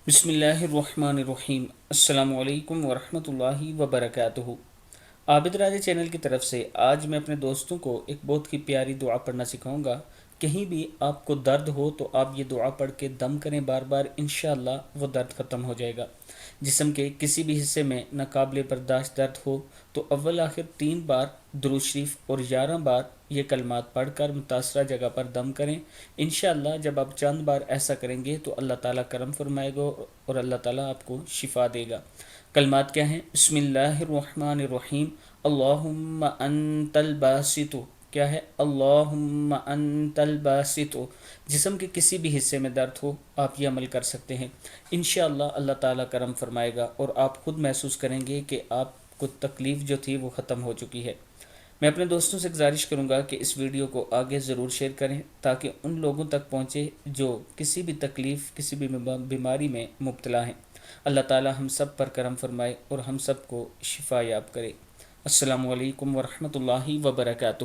بسم اللہ الرحمن الرحیم۔ السلام علیکم ورحمۃ اللہ وبرکاتہ۔ عابد راجہ چینل کی طرف سے آج میں اپنے دوستوں کو ایک بہت ہی پیاری دعا پڑھنا سکھاؤں گا۔ کہیں بھی آپ کو درد ہو تو آپ یہ دعا پڑھ کے دم کریں بار بار، انشاءاللہ وہ درد ختم ہو جائے گا۔ جسم کے کسی بھی حصے میں ناقابل برداشت درد ہو تو اول آخر 3 بار درود شریف اور 11 بار یہ کلمات پڑھ کر متاثرہ جگہ پر دم کریں۔ انشاءاللہ جب آپ چند بار ایسا کریں گے تو اللہ تعالیٰ کرم فرمائے گا اور اللہ تعالیٰ آپ کو شفا دے گا۔ کلمات کیا ہیں؟ بسم اللہ الرحمن الرحیم۔ اللہم انت الباسط۔ کیا ہے؟ اللہم انت الباسط۔ جسم کے کسی بھی حصے میں درد ہو آپ یہ عمل کر سکتے ہیں، انشاءاللہ اللہ تعالیٰ کرم فرمائے گا اور آپ خود محسوس کریں گے کہ آپ کو تکلیف جو تھی وہ ختم ہو چکی ہے۔ میں اپنے دوستوں سے گزارش کروں گا کہ اس ویڈیو کو آگے ضرور شیئر کریں تاکہ ان لوگوں تک پہنچے جو کسی بھی تکلیف، کسی بھی بیماری میں مبتلا ہیں۔ اللہ تعالیٰ ہم سب پر کرم فرمائے اور ہم سب کو شفا یاب کرے۔ السلام علیکم ورحمۃ اللہ وبرکاتہ۔